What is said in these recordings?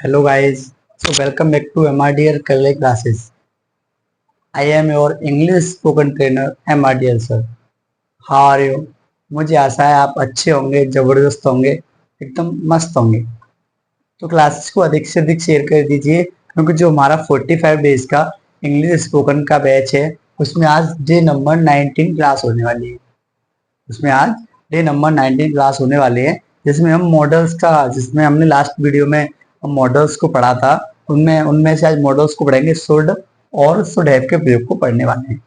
Hello guys, so welcome back to MRDL Curly classes. I am your English spoken trainer MRDL sir. How are you? मुझे आशा है आप अच्छे होंगे, जबरदस्त होंगे, एकदम मस्त होंगे। तो क्लासेस को अधिक से अधिक शेयर कर दीजिए क्योंकि जो हमारा 45 डेज का इंग्लिश स्पोकन का बैच है उसमें आज डे नंबर 19 क्लास होने वाली है। उसमें आज डे नंबर 19 क्लास होने वाली है जिसमें हम मॉडल्स का, जिसमें हमने लास्ट वीडियो में मॉडल्स को पढ़ा था, उनमें उनमें से आज मॉडल्स को पढ़ेंगे। शुड और शुड हैव के प्रयोग को पढ़ने वाले हैं।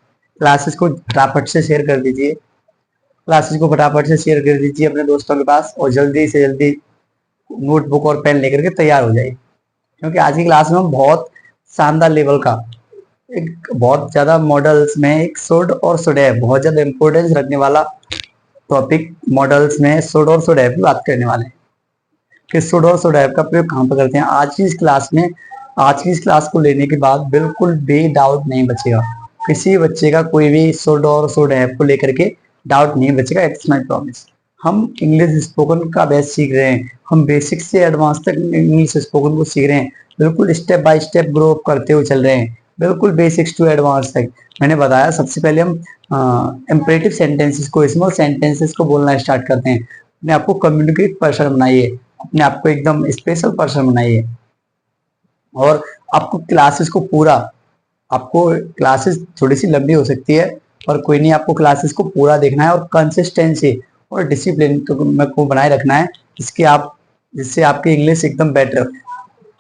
क्लासेस को फटाफट से शेयर कर दीजिए, क्लासेस को फटाफट से शेयर कर दीजिए अपने दोस्तों के पास और जल्दी से जल्दी नोटबुक और पेन लेकर के तैयार हो जाइए क्योंकि आज की क्लास में हम बहुत शानदार लेवल का, एक बहुत ज्यादा मॉडल्स में एक शुड और शुड हैव बहुत ज्यादा इंपॉर्टेंस रखने वाला टॉपिक, मॉडल्स में शुड और शुड हैव की बात करने वाले हैं कि शुड और शुड हैव का प्रयोग कहां पर करते हैं आज की इस क्लास में। आज की इस क्लास को लेने के बाद बिल्कुल भी डाउट नहीं बचेगा, किसी बच्चे का कोई भी शुड और शुड हैव को लेकर के डाउट नहीं बचेगा। It's my promise. हम इंग्लिश स्पोकन का बेस सीख रहे हैं, हम बेसिक से एडवांस तक इंग्लिश स्पोकन को सीख रहे हैं, बिल्कुल स्टेप बाय स्टेप ग्रो करते हुए चल रहे हैं, बिल्कुल बेसिक्स टू एडवांस तक। मैंने बताया सबसे पहले हम इम्परेटिव सेंटेंसेस को, स्मॉल सेंटेंसेस को बोलना स्टार्ट करते हैं। अपने आप को कम्युनिकेट पर्सन बनाइए, अपने आप को एकदम स्पेशल पर्सन बनाइए। और आपको क्लासेस को पूरा, आपको क्लासेस थोड़ी सी लंबी हो सकती है पर कोई नहीं, आपको क्लासेस को पूरा देखना है और कंसिस्टेंसी और डिसिप्लिन को बनाए रखना है जिससे आपकी इंग्लिश एकदम बेटर।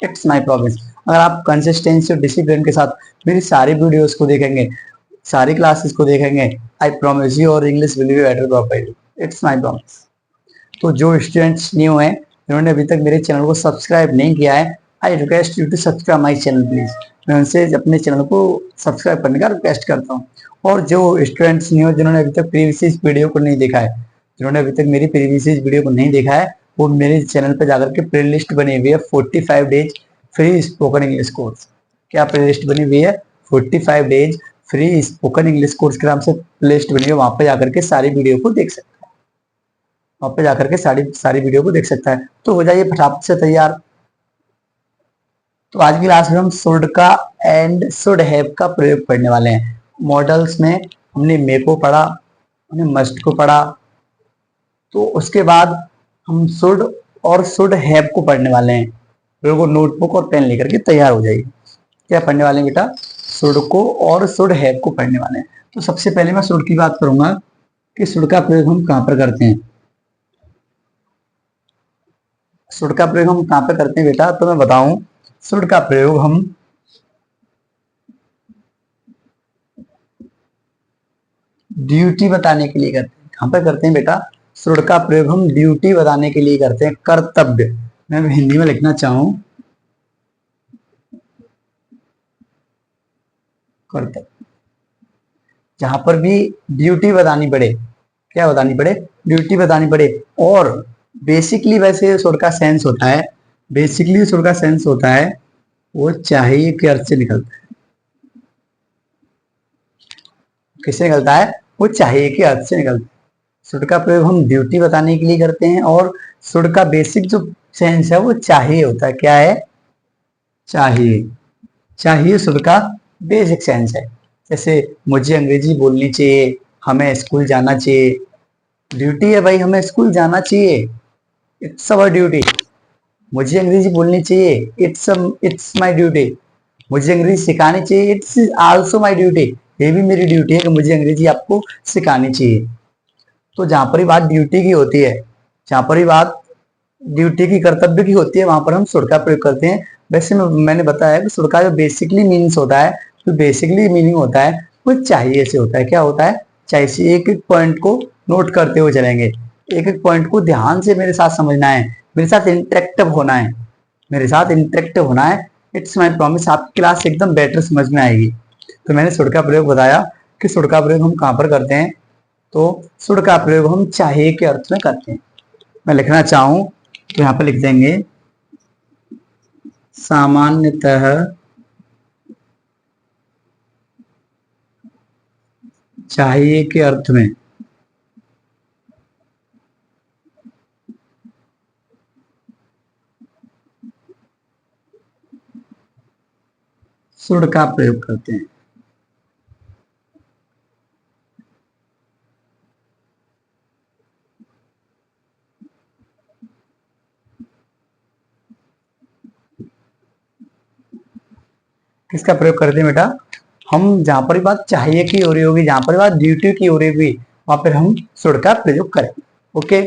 It's my promise. अगर आप कंसिस्टेंसी और डिसिप्लिन के साथ मेरी सारी वीडियोस को देखेंगे, सारी क्लासेस को देखेंगे, आई प्रॉमिस यू और English will be better properly. It's my promise. तो जो स्टूडेंट्स न्यू हैं, जिन्होंने अभी तक मेरे चैनल को सब्सक्राइब नहीं किया है, I request you to subscribe my channel please. मैं उनसे अपने चैनल को सब्सक्राइब करने का रिक्वेस्ट करता हूँ। और जो स्टूडेंट्स न्यू है, जिन्होंने अभी तक प्रीवियस वीडियो को नहीं देखा है, जिन्होंने अभी तक मेरी प्रीवियस वीडियो को नहीं देखा है, वो मेरे चैनल पर जाकर के प्ले लिस्ट बनी हुई है 45 days free spoken English course. क्या प्ले लिस्ट बनी हुई है? 45 days free spoken English course के नाम से प्ले लिस्ट बनी है। वहां पर जाकर के सारी वीडियो को देख सकते हैं, वहां पे जाकर के सारी सारी वीडियो को देख सकता है। तो हो जाइए फटाफट से तैयार। तो आज की क्लास में हम शुड का एंड शुड हैव का प्रयोग पढ़ने वाले हैं। मॉडल्स में हमने मे को पढ़ा, हमने मस्ट को पढ़ा, तो उसके बाद हम शुड और शुड हैव को पढ़ने वाले हैं। बिल्कुल नोटबुक और पेन लेकर के तैयार हो जाइए। क्या पढ़ने वाले हैं बेटा? शुड को और शुड हैव को पढ़ने वाले हैं। तो सबसे पहले मैं शुड की बात करूंगा कि शुड का प्रयोग हम कहां पर करते हैं। शुड का प्रयोग हम कहां पे करते हैं बेटा? तो मैं बताऊं, शुड का प्रयोग हम ड्यूटी बताने के लिए करते हैं। कहां पे करते हैं बेटा? शुड का प्रयोग हम ड्यूटी बताने के लिए करते हैं, कर्तव्य। मैं हिंदी में लिखना चाहूं, कर्तव्य। जहां पर भी ड्यूटी बतानी पड़े, क्या बतानी पड़े? ड्यूटी बतानी पड़े। और बेसिकली वैसे शुड का सेंस होता है, बेसिकली शुड का सेंस होता है वो चाहिए के अर्थ से निकलता है। किससे निकलता है? वो चाहिए के अर्थ से निकलता है। शुड का प्रयोग हम ड्यूटी बताने के लिए करते हैं और शुड का बेसिक जो सेंस है वो चाहिए होता है। क्या है? चाहिए। चाहिए शुड का बेसिक सेंस है। जैसे मुझे अंग्रेजी बोलनी चाहिए, हमें स्कूल जाना चाहिए। ड्यूटी है भाई, हमें स्कूल जाना चाहिए, इट्स अवर ड्यूटी। मुझे अंग्रेजी बोलनी चाहिए, इट्स माय ड्यूटी। मुझे अंग्रेजी सिखानी चाहिए, इट्स आल्सो माय ड्यूटी। ये भी मेरी ड्यूटी है कि मुझे अंग्रेजी आपको सिखानी चाहिए। तो जहां पर ही बात ड्यूटी की होती है, जहां पर ही बात ड्यूटी की, कर्तव्य की होती है, वहां पर हम शुड का प्रयोग करते हैं। वैसे मैंने बताया कि शुड का जो बेसिकली मीनिंग्स होता है, जो बेसिकली मीनिंग होता है वो चाहिए से होता है। क्या होता है? चाहिए से। एक एक पॉइंट को नोट करते हुए चलेंगे, एक एक पॉइंट को ध्यान से मेरे साथ समझना है, मेरे साथ इंटरेक्टिव होना है, मेरे साथ इंटरेक्टिव होना है। इट्स माई प्रॉमिस, आपकी क्लास एकदम बेटर समझ में आएगी। तो मैंने शुड का प्रयोग बताया कि शुड का प्रयोग हम कहां पर करते हैं। तो शुड का प्रयोग हम चाहिए के अर्थ में करते हैं। मैं लिखना चाहूं तो यहां पर लिख देंगे सामान्यतः चाहिए के अर्थ में। शुड का प्रयोग करते हैं। किसका प्रयोग करते हैं बेटा? हम जहां पर भी बात चाहिए की हो रही होगी, जहां पर बात ड्यूटी की हो रही होगी, वहां पर हम शुड का प्रयोग करेंगे। ओके,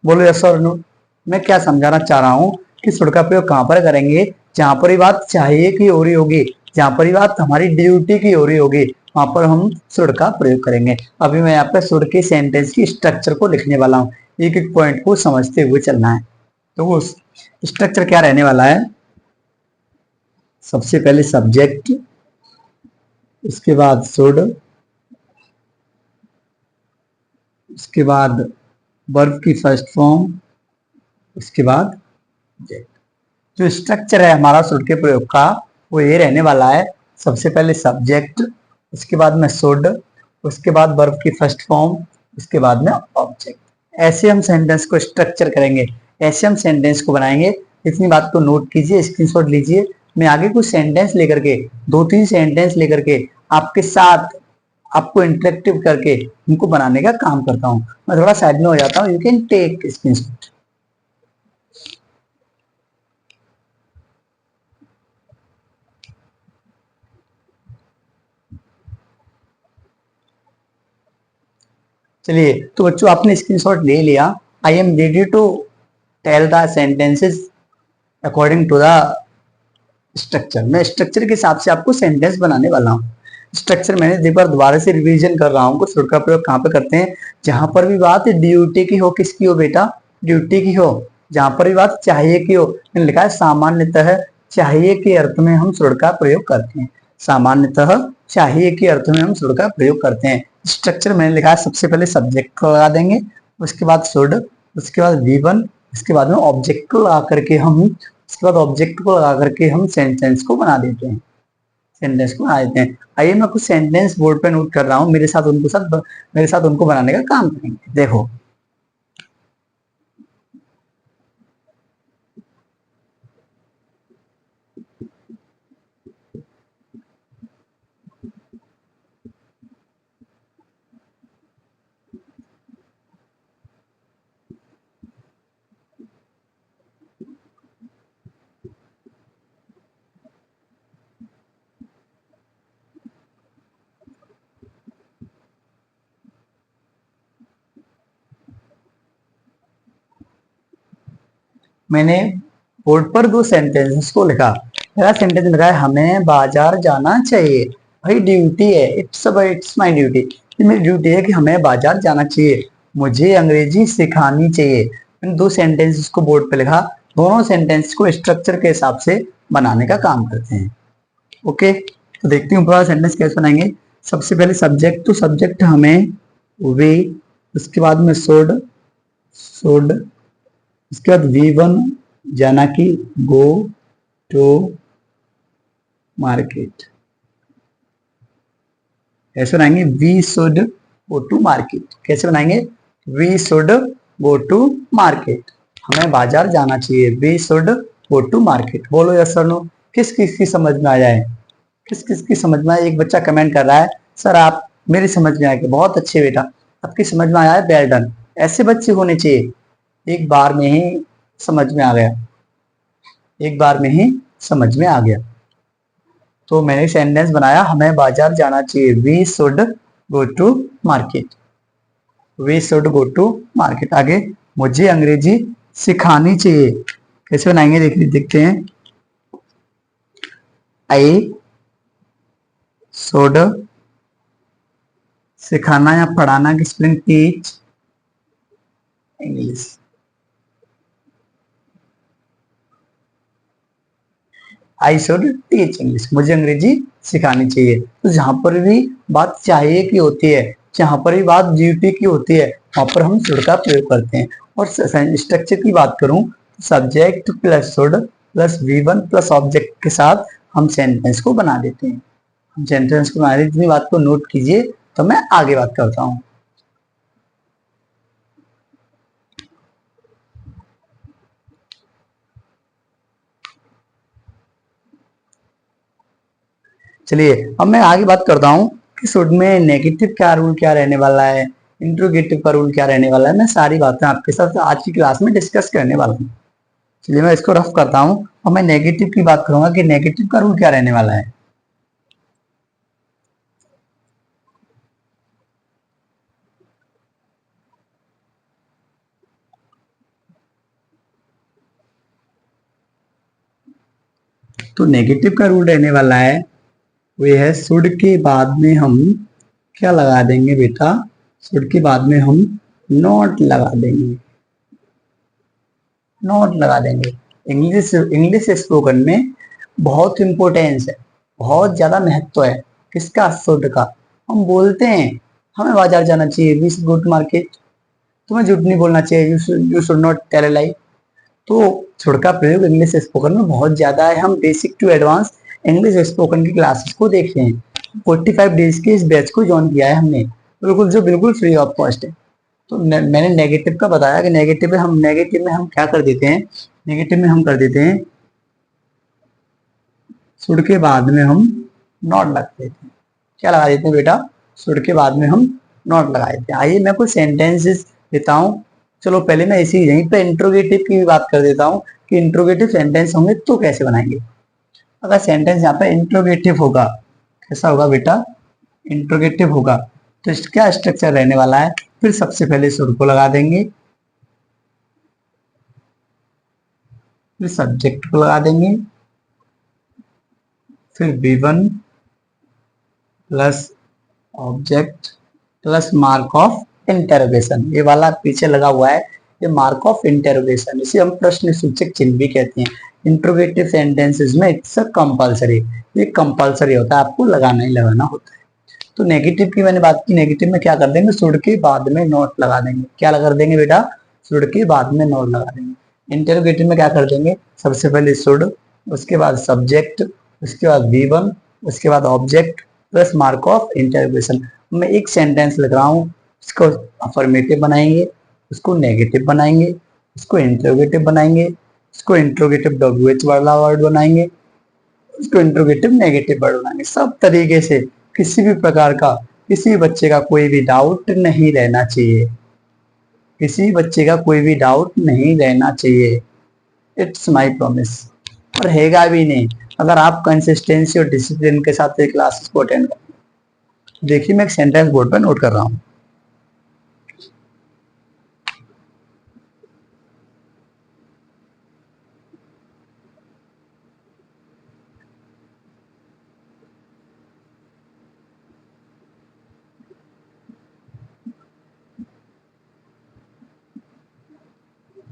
बोलो यस और नो। मैं क्या समझाना चाह रहा हूँ कि शुड का प्रयोग कहां पर करेंगे? जहां पर भी बात चाहिए की हो रही होगी, जहां पर भी बात हमारी ड्यूटी की हो रही होगी, वहां पर हम शुड का प्रयोग करेंगे। अभी मैं यहाँ पे शुड के सेंटेंस की स्ट्रक्चर को लिखने वाला हूँ, एक एक पॉइंट को समझते हुए चलना है। तो वो स्ट्रक्चर क्या रहने वाला है? सबसे पहले सब्जेक्ट, उसके बाद शुड, उसके बाद वर्ब की फर्स्ट फॉर्म, उसके बाद ऑब्जेक्ट। जो स्ट्रक्चर है हमारा शुड के प्रयोग का, वो ये रहने वाला है। सबसे पहले सब्जेक्ट, उसके बाद में शुड, उसके बाद वर्ब की फर्स्ट फॉर्म, उसके बाद में ऑब्जेक्ट। ऐसे हम सेंटेंस को स्ट्रक्चर करेंगे, ऐसे हम सेंटेंस को बनाएंगे। इतनी बात को नोट कीजिए, स्क्रीनशॉट लीजिए। मैं आगे कुछ सेंटेंस लेकर के, दो तीन सेंटेंस लेकर के आपके साथ आपको इंटरेक्टिव करके उनको बनाने का काम करता हूँ। मैं थोड़ा साइड में हो जाता हूँ, यू कैन टेक स्क्रीनशॉट। चलिए, तो बच्चों आपने स्क्रीनशॉट ले लिया। I am ready to tell the sentences according to the structure. मैं स्ट्रक्चर के हिसाब से आपको सेंटेंस बनाने वाला हूँ। स्ट्रक्चर मैंने एक बार दोबारा से रिवीजन कर रहा हूँ। शुड का प्रयोग कहाँ पे करते हैं? जहां पर भी बात ड्यूटी की हो। किसकी हो बेटा? ड्यूटी की हो। जहां पर भी बात चाहिए की हो, मैंने लिखा है सामान्यतः चाहिए के अर्थ में हम शुड का प्रयोग करते हैं। सामान्यतः चाहिए के अर्थ में हम शुड का प्रयोग करते हैं। स्ट्रक्चर मैंने लिखा है, सबसे पहले सब्जेक्ट को लगा देंगे, उसके बाद शुड, उसके बाद V1, उसके बाद में ऑब्जेक्ट को लगा करके हम, उसके बाद ऑब्जेक्ट को लगा करके हम सेंटेंस को बना देते हैं। सेंटेंस को बना देते हैं। आइए मैं कुछ सेंटेंस बोर्ड पे नोट कर रहा हूँ, मेरे साथ उनको बनाने का काम करेंगे। देखो, मैंने बोर्ड पर दो सेंटेंसेस को लिखा। पहला सेंटेंस लिखा है हमें बाजार जाना चाहिए। भाई ड्यूटी है, इट्स माय ड्यूटी। ये मेरी ड्यूटी है कि हमें बाजार जाना चाहिए, मुझे अंग्रेजी सिखानी चाहिए। मैंने दो सेंटेंसेस को बोर्ड पे लिखा। दोनों सेंटेंस को स्ट्रक्चर के हिसाब से बनाने का काम करते हैं। ओके, तो देखते हैं पूरा सेंटेंस कैसे बनाएंगे। सबसे पहले सब्जेक्ट, तो सब्जेक्ट हमें, वे, उसके बाद में शुड, उसके बाद V1 जाना की, गो टू मार्केट। कैसे बनाएंगे? We should go to market. कैसे बनाएंगे? We should go to market. हमें बाजार जाना चाहिए। We should go to market. बोलो यस और नो। किस किस की समझ में आ जाए? किस किस की समझ में आए? एक बच्चा कमेंट कर रहा है, सर आप मेरी समझ में आ गया। बहुत अच्छे बेटा, आपकी समझ में आया है, वेल डन। ऐसे बच्चे होने चाहिए। एक बार में ही समझ में आ गया, एक बार में ही समझ में आ गया। तो मैंने सेंटेंस बनाया, हमें बाजार जाना चाहिए। We should go to market. We should go to market. आगे, मुझे अंग्रेजी सिखानी चाहिए। कैसे बनाएंगे? देखते हैं। आई शुड, सिखाना या पढ़ाना की spelling teach English. I should teach English. मुझे अंग्रेजी सिखानी चाहिए। तो जहां पर भी बात चाहिए की होती है, जहां पर भी बात ड्यूटी की होती है, वहां पर हम शुड का प्रयोग करते हैं। और स्ट्रक्चर की बात करूं, subject plus should plus V1 plus object के साथ हम सेंटेंस को बना देते हैं। हम सेंटेंस को बना देते हैं। इतनी बात को नोट कीजिए, तो मैं आगे बात करता हूँ। चलिए अब मैं आगे बात करता हूँ कि शुड में नेगेटिव क्या रूल क्या रहने वाला है, इंट्रोगेटिव का रूल क्या रहने वाला है। मैं सारी बातें आपके साथ आज की क्लास में डिस्कस करने वाला हूँ। चलिए मैं इसको रफ करता हूँ और मैं नेगेटिव की बात करूंगा कि नेगेटिव का रूल क्या रहने वाला है। तो नेगेटिव का रूल रहने वाला है वो है शुड के बाद में हम क्या लगा देंगे बेटा, शुड के बाद में हम नॉट लगा देंगे, नॉट लगा देंगे। इंग्लिश इंग्लिश स्पोकन में बहुत इंपॉर्टेंस है, बहुत ज्यादा महत्व है किसका, शुड का। हम बोलते हैं हमें बाजार जाना चाहिए, we should go to market, तुम्हें झूठ नहीं बोलना चाहिए, you should not tell a lie. तो शुड का प्रयोग इंग्लिश स्पोकन में बहुत ज्यादा है। हम basic to advance English spoken की क्लासेस को देख रहे हैं। 45 डेज के इस बैच को ज्वाइन किया है हमने, बिल्कुल जो बिल्कुल फ्री ऑफ कॉस्ट है। तो मैंने नेगेटिव का बताया कि नेगेटिव में हम क्या कर देते हैं, नेगेटिव में हम कर देते हैं शुड के बाद में हम नॉट लगा देते हैं। क्या लगा देते हैं बेटा, शुड के बाद में हम नॉट लगा देते हैं। आइए मैं कुछ सेंटेंसेस देता हूँ। चलो पहले मैं इसी यहीं पे इंट्रोगेटिव की भी बात कर देता हूँ कि इंट्रोगेटिव सेंटेंस होंगे तो कैसे बनाएंगे। अगर सेंटेंस यहाँ पे इंट्रोगेटिव होगा, कैसा होगा बेटा, इंट्रोगेटिव होगा, तो क्या स्ट्रक्चर रहने वाला है। फिर सबसे पहले शुड को लगा देंगे, फिर सब्जेक्ट को लगा देंगे, फिर V1 plus object plus mark of interrogation. ये वाला पीछे लगा हुआ है, ये मार्क ऑफ इंटेरोगेशन, इसे हम प्रश्न सूचक चिन्ह भी कहते हैं। इंट्रोगेटिव सेंटेंसेस में इट्स कंपल्सरी, ये कंपल्सरी होता है, आपको लगाना ही लगाना होता है। तो नेगेटिव की मैंने बात की, नेगेटिव में क्या कर देंगे, शुड के बाद में नॉट लगा देंगे। क्या लगा देंगे बेटा, शुड के बाद में नॉट लगा देंगे। इंटेरोगेटिव में क्या कर देंगे, सबसे पहले शुड, उसके बाद सब्जेक्ट, उसके बाद V1, उसके बाद object plus mark of interrogation. मैं एक सेंटेंस लिख रहा हूँ, उसको अफर्मेटिव बनाएंगे, उसको नेगेटिव बनाएंगे, उसको इंट्रोगेटिव बनाएंगे, उसको इंट्रोगेटिव WH वाला वर्ड बनाएंगे, उसको इंट्रोगेटिव नेगेटिव वर्ड बनाएंगे। सब तरीके से किसी भी प्रकार का, किसी भी बच्चे का कोई भी डाउट नहीं रहना चाहिए, किसी भी बच्चे का कोई भी डाउट नहीं रहना चाहिए। इट्स माई प्रॉमिस, और रहेगा भी नहीं अगर आप कंसिस्टेंसी और डिसिप्लिन के साथ ये क्लासेस को अटेंड करें। देखिए मैं एक सेंटेंस बोर्ड पर नोट कर रहा हूँ।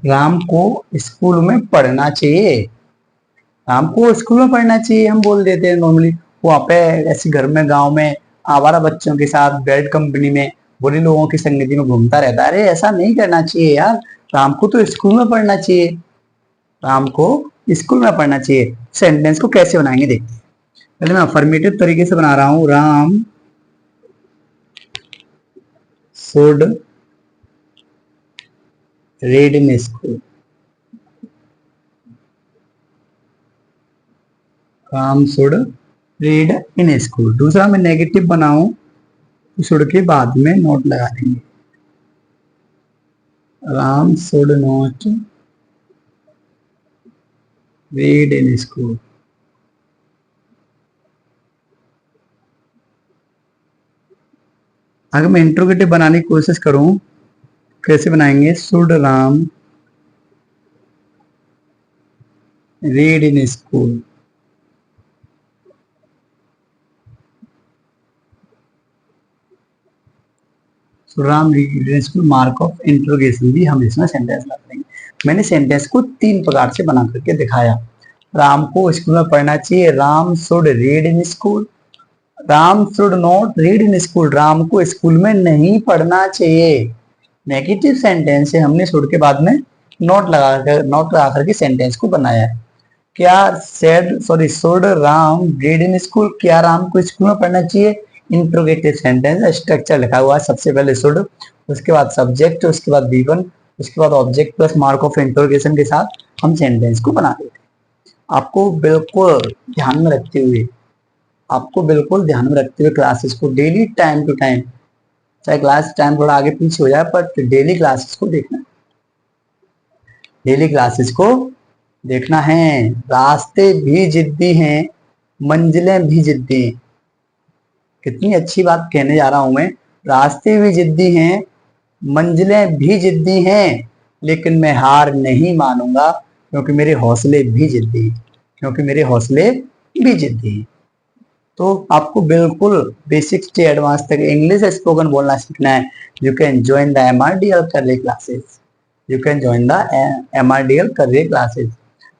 राम को स्कूल में पढ़ना चाहिए, राम को स्कूल में पढ़ना चाहिए हम बोल देते हैं नॉर्मली। वहाँ पे ऐसे घर में गांव में आवारा बच्चों के साथ बैड कंपनी में बुरे लोगों की संगति में घूमता रहता है। अरे ऐसा नहीं करना चाहिए यार, राम को तो स्कूल में पढ़ना चाहिए, राम को स्कूल में पढ़ना चाहिए। सेंटेंस को कैसे बनाएंगे देखते हैं। पहले मैं अफर्मेटिव तरीके से बना रहा हूँ, Ram should read in school, Ram should read in school. दूसरा मैं नेगेटिव बनाऊं तो शुड के बाद में नोट लगा देंगे, Ram should not read in school. अगर मैं इंट्रोगेटिव बनाने की कोशिश करूं, कैसे बनाएंगे, should Ram read in school, Ram read in school, mark of interrogation भी हम इसमें सेंटेंस लगा देंगे। मैंने सेंटेंस को 3 प्रकार से बना करके दिखाया। राम को स्कूल में पढ़ना चाहिए, Ram should read in school, Ram should not read in school, Ram को स्कूल में नहीं पढ़ना चाहिए। नेगेटिव सेंटेंस से हमने शुड के बाद में नोट लगा करके सेंटेंस को बनाया है। क्या should Ram read in school, क्या राम को स्कूल में पढ़ना चाहिए। इंट्रोगेटिव सेंटेंस स्ट्रक्चर लिखा हुआ है, सबसे पहले शुड, उसके बाद सब्जेक्ट, उसके बाद V1, उसके बाद object plus mark of interrogation के साथ हम सेंटेंस को बना देते हैं। आपको बिल्कुल ध्यान में रखते हुए आपको बिल्कुल ध्यान में रखते हुए क्लासेस को डेली टाइम टू टाइम, चाहे क्लास टाइम थोड़ा आगे पीछे हो जाए, पर डेली क्लासेस को देखना, डेली क्लासेस को देखना है। रास्ते भी जिद्दी हैं, मंजिलें भी जिद्दी हैं। कितनी अच्छी बात कहने जा रहा हूं मैं। रास्ते भी जिद्दी हैं, मंजिलें भी जिद्दी हैं, लेकिन मैं हार नहीं मानूंगा, क्योंकि मेरे हौसले भी जिद्दी हैं, क्योंकि मेरे हौसले भी जिद्दी हैं। तो आपको बिल्कुल बेसिक से एडवांस तक इंग्लिश स्पोकन बोलना सीखना है। You can join the MRDL career classes, you can join the MRDL career classes.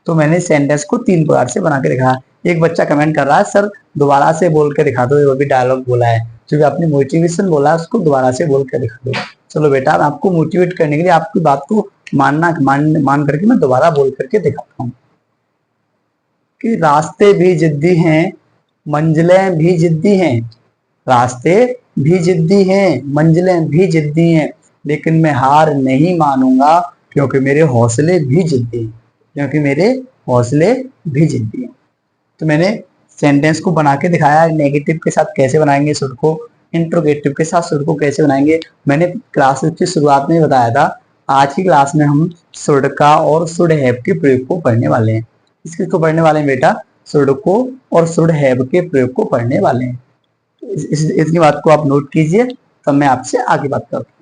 तो मैंने सेंटेंस को 3 प्रकार से बना के दिखा। एक बच्चा कमेंट कर रहा है, सर दोबारा से बोल के दिखा दो, वो भी डायलॉग बोला है, जो भी आपने मोटिवेशन बोला है उसको दोबारा से बोल के दिखा दो। चलो बेटा, आपको मोटिवेट करने के लिए आपकी बात को मान करके मैं दोबारा बोल करके दिखाता हूँ कि रास्ते भी जिद्दी हैं, मंजिलें भी जिद्दी हैं। रास्ते भी जिद्दी हैं, मंजिलें भी जिद्दी हैं, लेकिन मैं हार नहीं मानूंगा, क्योंकि मेरे हौसले भी जिद्दी हैं, क्योंकि मेरे हौसले भी जिद्दी हैं। तो मैंने सेंटेंस को बना के दिखाया, नेगेटिव के साथ कैसे बनाएंगे शुड को, इंट्रोगेटिव के साथ शुड को कैसे बनाएंगे। मैंने क्लास की शुरुआत में बताया था। आज की क्लास में हम शुड का और शुड हैव के प्रयोग को पढ़ने वाले हैं। इसको पढ़ने वाले हैं बेटा, शुड को और शुड हैव के प्रयोग को पढ़ने वाले हैं। इतनी बात को आप नोट कीजिए, तब मैं आपसे आगे बात करता हूँ।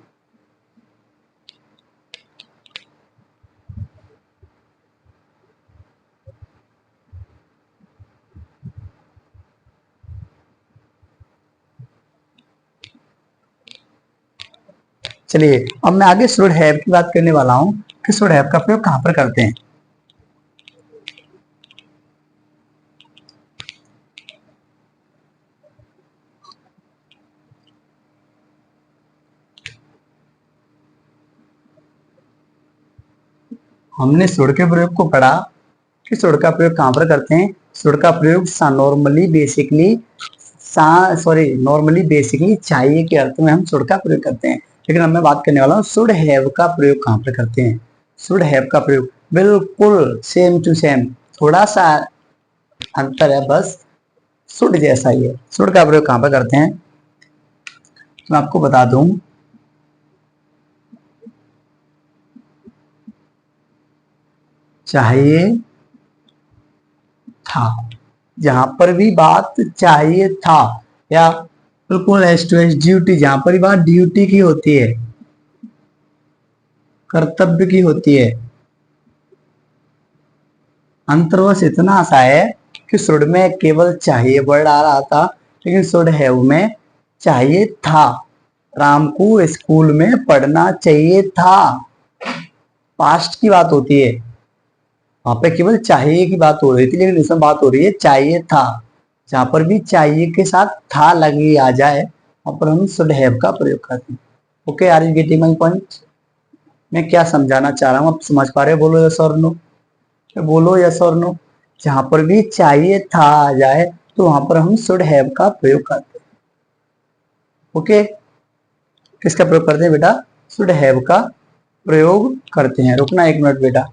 चलिए, अब मैं आगे शुड हैव की बात करने वाला हूं कि शुड हैव का प्रयोग कहां पर करते हैं। हमने शुड के प्रयोग को पढ़ा कि शुड का प्रयोग कहां पर करते हैं। शुड का प्रयोग नॉर्मली बेसिकली चाहिए के अर्थ में हम शुड का प्रयोग करते हैं। लेकिन अब मैं बात करने वाला हूँ शुड हैव का प्रयोग कहां पर करते हैं। शुड हैव का प्रयोग बिल्कुल सेम टू सेम, थोड़ा सा अंतर है बस, शुड जैसा ही है। शुड का प्रयोग कहां पर करते हैं, मैं आपको बता दूं। चाहिए था, जहां पर भी बात चाहिए था, या बिल्कुल एस टू एस ड्यूटी, जहां पर भी बात ड्यूटी की होती है, कर्तव्य की होती है। अंतर बस इतना सा है कि शुड में केवल चाहिए वर्ड आ रहा था, लेकिन शुड हैव में चाहिए था। राम को स्कूल में पढ़ना चाहिए था, पास्ट की बात होती है। वहां पे केवल चाहिए की बात हो रही थी, लेकिन इसमें बात हो रही है चाहिए था। जहां पर भी चाहिए के साथ था लगी आ जाए, वहां पर हम शुड हैव का प्रयोग करते हैं। Okay, are you getting my point? मैं क्या समझाना चाह रहा हूँ, आप समझ पा रहे हो? बोलो यस और नो, बोलो यस और नो। जहां पर भी चाहिए था आ जाए, तो वहां पर हम शुड हैव का प्रयोग करते हैं। ओके, किसका प्रयोग करते हैं बेटा? शुड हैव का प्रयोग करते हैं। रुकना 1 मिनट बेटा।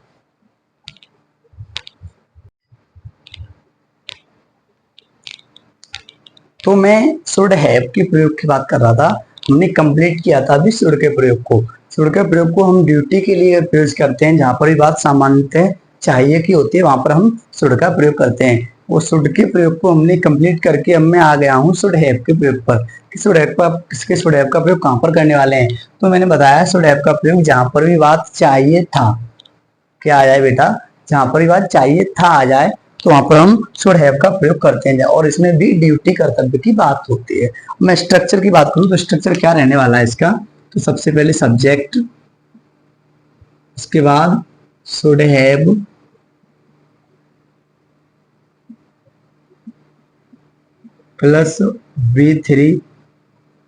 तो मैं शुड हैव के प्रयोग की बात कर रहा था। हमने कंप्लीट किया था अभी शुड के प्रयोग को। शुड के प्रयोग को हम ड्यूटी के लिए प्रयोग करते हैं, जहां पर भी बात सामान्यतः चाहिए की होती है, वहां पर हम शुड का प्रयोग करते हैं। वो शुड के प्रयोग को हमने कंप्लीट करके अब मैं आ गया हूँ शुड हैव के प्रयोग पर। शुड हैव का प्रयोग कहां पर करने वाले हैं? तो मैंने बताया शुड हैव का प्रयोग जहां पर भी बात चाहिए था, क्या आ जाए बेटा? जहां पर भी बात चाहिए था आ जाए, तो वहां पर हम शुड हैव का प्रयोग करते हैं, और इसमें भी ड्यूटी कर्तव्य की बात होती है। मैं स्ट्रक्चर की बात करूं तो स्ट्रक्चर क्या रहने वाला है इसका? तो सबसे पहले सब्जेक्ट, उसके बाद should have, plus V3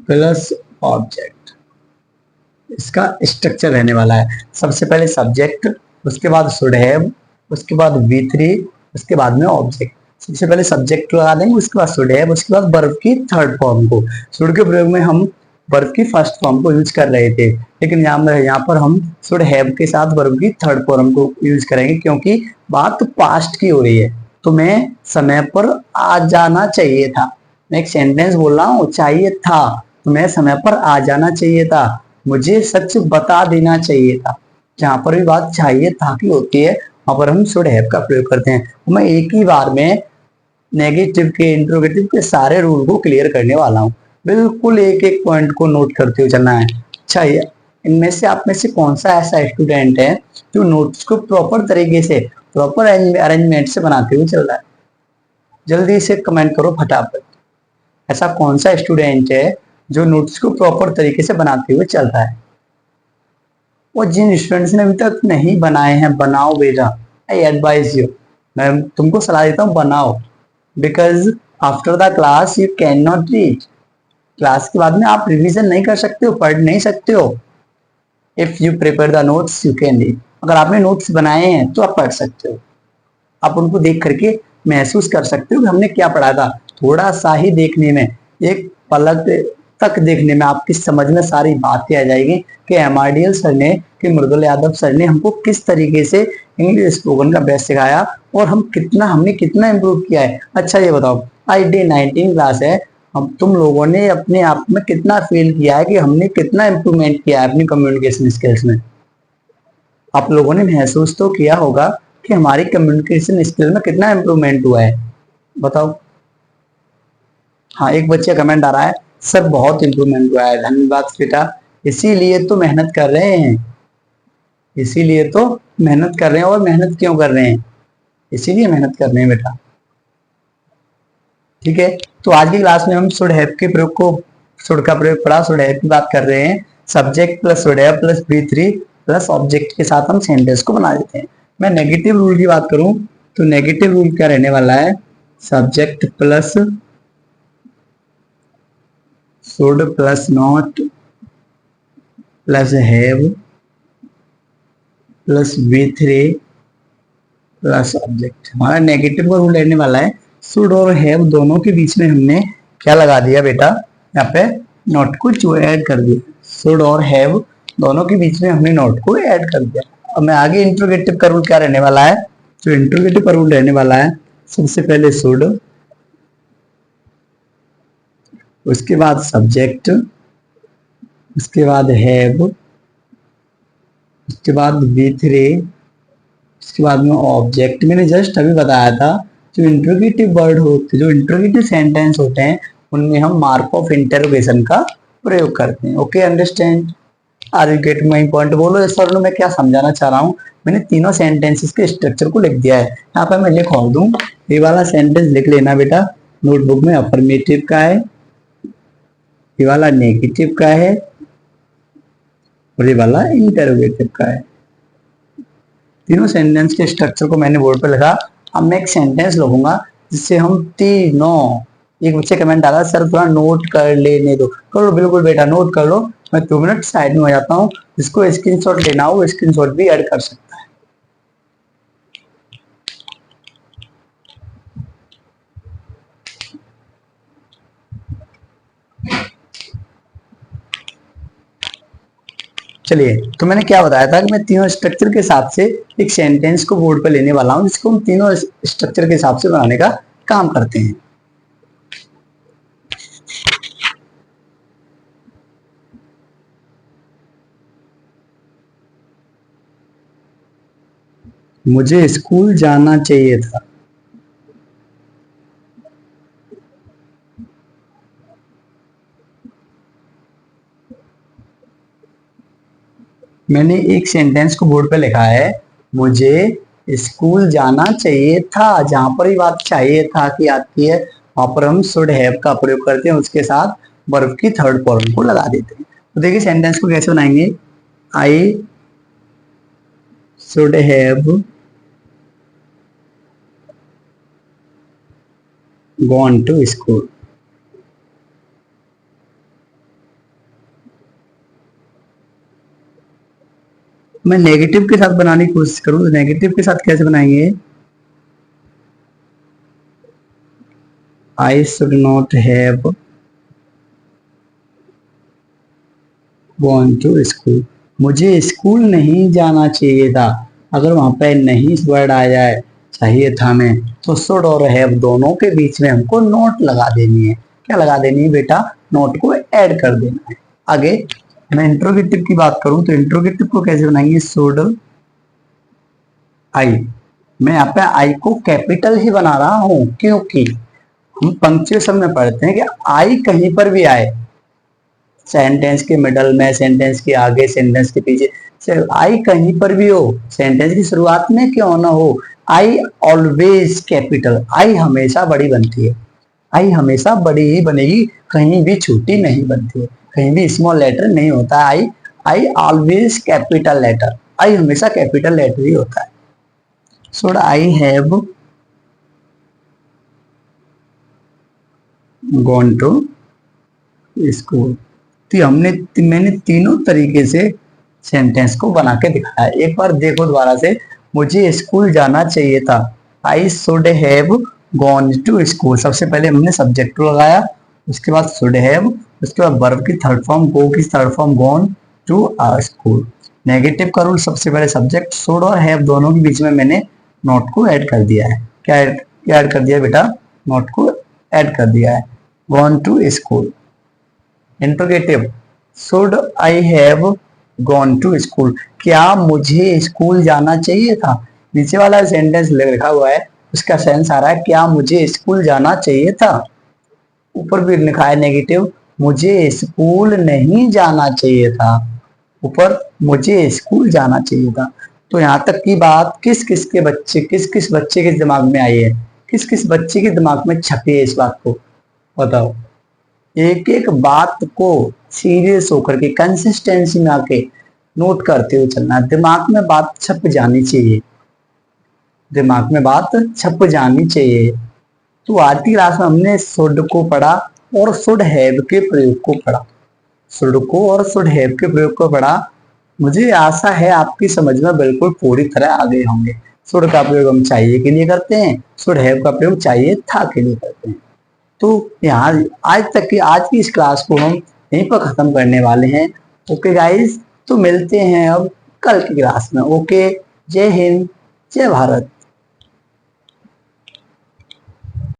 plus object, इसका स्ट्रक्चर रहने वाला है। सबसे पहले सब्जेक्ट, उसके बाद शुड हैव, उसके बाद V3, उसके बाद में ऑब्जेक्ट। सबसे पहले सब्जेक्ट लगा देंगे, उसके बाद शुड हैव, उसके बाद वर्ब की थर्ड फॉर्म को। शुड के प्रयोग में हम वर्ब की फर्स्ट फॉर्म को यूज कर रहे थे, लेकिन यहाँ पर हम शुड हैव के साथ वर्ब की थर्ड फॉर्म को यूज करेंगे, क्योंकि बात पास्ट की हो रही है। तुम्हें समय पर आ जाना चाहिए था। मैं एक सेंटेंस बोल रहा हूँ, चाहिए था, तुम्हें समय पर आ जाना चाहिए था, मुझे सच बता देना चाहिए था। जहां पर भी बात चाहिए था की होती है वहां पर हम शुड हैव का प्रयोग करते हैं। तो मैं एक ही बार में नेगेटिव के, इंट्रोगेटिव के सारे रूल को क्लियर करने वाला हूँ। बिल्कुल एक एक पॉइंट को नोट करते हुए चलना है। अच्छा, इनमें से आप में से कौन सा ऐसा स्टूडेंट है जो नोट्स को प्रॉपर तरीके से, प्रॉपर अरेंजमेंट से बनाते हुए चल रहा है? जल्दी से कमेंट करो फटाफट। ऐसा कौन सा स्टूडेंट है जो नोट्स को प्रॉपर तरीके से बनाते हुए चल रहा है? और जिन स्टूडेंट्स ने अभी तक नहीं बनाए हैं, बनाओ बेटा। आई एडवाइज यू, मैं तुमको सलाह देता हूँ, बनाओ। Because after the class you can not read. Class के बाद में आप रिवीजन नहीं कर सकते हो, पढ़ नहीं सकते हो। If you prepare the notes you can read. अगर आपने नोट्स बनाए हैं तो आप पढ़ सकते हो। आप उनको देख करके महसूस कर सकते हो कि हमने क्या पढ़ा था। थोड़ा सा ही देखने में, एक पलक तक देखने में आपकी समझ में सारी बातें आ जाएगी कि एमआरडीएल सर ने, कि मृदुल यादव सर ने हमको किस तरीके से इंग्लिश स्पोकन का बेस्ट सिखाया और हमने कितना इम्प्रूव किया है। अच्छा ये बताओ, आज डे 19 क्लास है, अब तुम लोगों ने अपने आप में कितना फील किया है कि हमने कितना इम्प्रूवमेंट किया है अपनी कम्युनिकेशन स्किल्स में? आप लोगों ने महसूस तो किया होगा कि हमारी कम्युनिकेशन स्किल में कितना इम्प्रूवमेंट हुआ है। बताओ। हाँ, एक बच्चे कमेंट आ रहा है, सर बहुत इम्प्रूवमेंट हुआ है। धन्यवाद बेटा, इसीलिए तो मेहनत कर रहे हैं, इसीलिए तो मेहनत कर रहे हैं। और मेहनत क्यों कर रहे हैं? इसीलिए मेहनत कर रहे हैं बेटा। ठीक है, तो आज की क्लास में हम शुड हैव के प्रयोग को, शुड का प्रयोग पढ़ा, शुड हैव की बात कर रहे हैं। Subject plus should have plus B3 plus object के साथ हम सेंटेंस को बना देते हैं। मैं नेगेटिव रूल की बात करूं तो नेगेटिव रूल क्या रहने वाला है? Subject plus should plus not plus have plus B3 plus object. हमारा नेगेटिव का रूल रहने वाला है, शुड और हैव दोनों के बीच में हमने क्या लगा दिया बेटा? यहाँ पे नॉट को जो ऐड कर दिया। शुड और हैव दोनों के बीच में हमने नॉट को ऐड कर दिया। अब मैं आगे इंट्रोगेटिव का रूल क्या रहने वाला है? जो इंट्रोगेटिव का रूल रहने वाला है, सबसे पहले शुड, उसके बाद सब्जेक्ट, उसके बाद हैव, उसके बाद बी3, उसके बाद में ऑब्जेक्ट। मैंने जस्ट अभी बताया था, जो इंट्रोगेटिव वर्ड होते, जो इंट्रोगेटिव सेंटेंस होते हैं, उनमें हम मार्क ऑफ इंटरोगेशन का प्रयोग करते हैं। Okay, understand? Are you get my point? बोलो सर, मैं क्या समझाना चाह रहा हूँ। मैंने तीनों सेंटेंसेस के स्ट्रक्चर को लिख दिया है, यहाँ पर मैं लिखवा दूं। ये वाला सेंटेंस लिख लेना बेटा नोटबुक में। अफर्मेटिव का है, ये वाला नेगेटिव का है, और ये वाला इंटरोगेटिव का है। तीनों सेंटेंस के स्ट्रक्चर को मैंने बोर्ड पर लिखा। अब मैं एक सेंटेंस लिखूंगा जिससे हम तीनों, एक बच्चे कमेंट आ रहा है, सर थोड़ा नोट कर लेने दो। कर लो, बिल्कुल बेटा नोट कर लो। मैं 2 मिनट साइड में हो जाता हूँ। जिसको स्क्रीनशॉट लेना हो स्क्रीनशॉट भी ऐड कर सकता है। चलिए, तो मैंने क्या बताया था कि मैं तीनों स्ट्रक्चर के हिसाब से एक सेंटेंस को बोर्ड पर लेने वाला हूँ, जिसको हम तीनों स्ट्रक्चर के हिसाब से बनाने का काम करते हैं। मुझे स्कूल जाना चाहिए था। मैंने एक सेंटेंस को बोर्ड पे लिखा है, मुझे स्कूल जाना चाहिए था। जहां पर ही बात चाहिए था की आती है, वहां पर हम शुड हैव का प्रयोग करते हैं, उसके साथ वर्ब की थर्ड फॉर्म को लगा देते हैं। तो देखिए सेंटेंस को कैसे बनाएंगे। I should have gone to school. मैं नेगेटिव के साथ बनाने की कोशिश करूं तो नेगेटिव के साथ कैसे बनाएंगे? I should not have gone to school. मुझे स्कूल नहीं जाना चाहिए था। अगर वहां पे नहीं वर्ड आ जाए, चाहिए था हमें, तो शुड और हैव दोनों के बीच में हमको नोट लगा देनी है। क्या लगा देनी है बेटा? नोट को ऐड कर देना है। आगे मैं इंट्रोगेटिव की बात करूं तो इंट्रोगेटिव को कैसे बनाएंगे? Should I. मैं यहाँ पे आई को कैपिटल ही बना रहा हूं क्योंकि हम पंक्चुएशन में पढ़ते हैं कि आई कहीं पर भी आए, सेंटेंस के मिडल में, सेंटेंस के आगे, सेंटेंस के पीछे, आई कहीं पर भी हो, सेंटेंस की शुरुआत में क्यों ना हो, आई ऑलवेज कैपिटल, आई हमेशा बड़ी बनती है, आई हमेशा बड़ी ही बनेगी, कहीं भी छोटी नहीं बनती है, कहीं भी स्मॉल लेटर नहीं होता है। I always capital letter, I हमेशा कैपिटल लेटर ही होता है। Should I have gone to school. तो मैंने तीनों तरीके से सेंटेंस को बना के दिखाया। एक बार देखो दोबारा से, मुझे स्कूल जाना चाहिए था, I should have gone to school. सबसे पहले हमने सब्जेक्ट लगाया, उसके बाद शुड हैव, उसके बाद वर्ब की थर्ड फॉर्म गो की third form gone to a school. Negative का रूल, सबसे पहले सब्जेक्ट शुड और हैव दोनों के बीच में मैंने नोट को ऐड कर दिया है। क्या ऐड कर दिया बेटा? नोट को ऐड कर दिया है, gone to school. Interrogative, should I have gone to school, क्या मुझे स्कूल जाना चाहिए था। नीचे वाला सेंटेंस लिखा हुआ है, उसका सेंस आ रहा है क्या मुझे स्कूल जाना चाहिए था। ऊपर भी लिखा है नेगेटिव, मुझे स्कूल नहीं जाना चाहिए था, ऊपर मुझे स्कूल जाना चाहिए था। तो यहाँ तक की बात किस किस बच्चे के दिमाग में आई है, किस किस बच्चे के दिमाग में छपी है इस बात को बताओ। एक एक बात को सीरियस होकर के कंसिस्टेंसी में आके नोट करते हुए चलना, दिमाग में बात छप जानी चाहिए, दिमाग में बात छप जानी चाहिए। तो आज की क्लास में हमने शुड को पढ़ा और शुड हैव के प्रयोग को पढ़ा, शुड को और शुड हैव के प्रयोग को पढ़ा। मुझे आशा है आपकी समझ में बिल्कुल पूरी तरह आ गए होंगे। शुड का प्रयोग हम चाहिए के लिए करते हैं, शुड हैव का प्रयोग चाहिए था के लिए करते हैं। तो यहाँ आज की इस क्लास को हम यहीं पर खत्म करने वाले हैं। ओके गाइस, तो मिलते हैं अब कल की क्लास में। ओके, जय हिंद, जय भारत।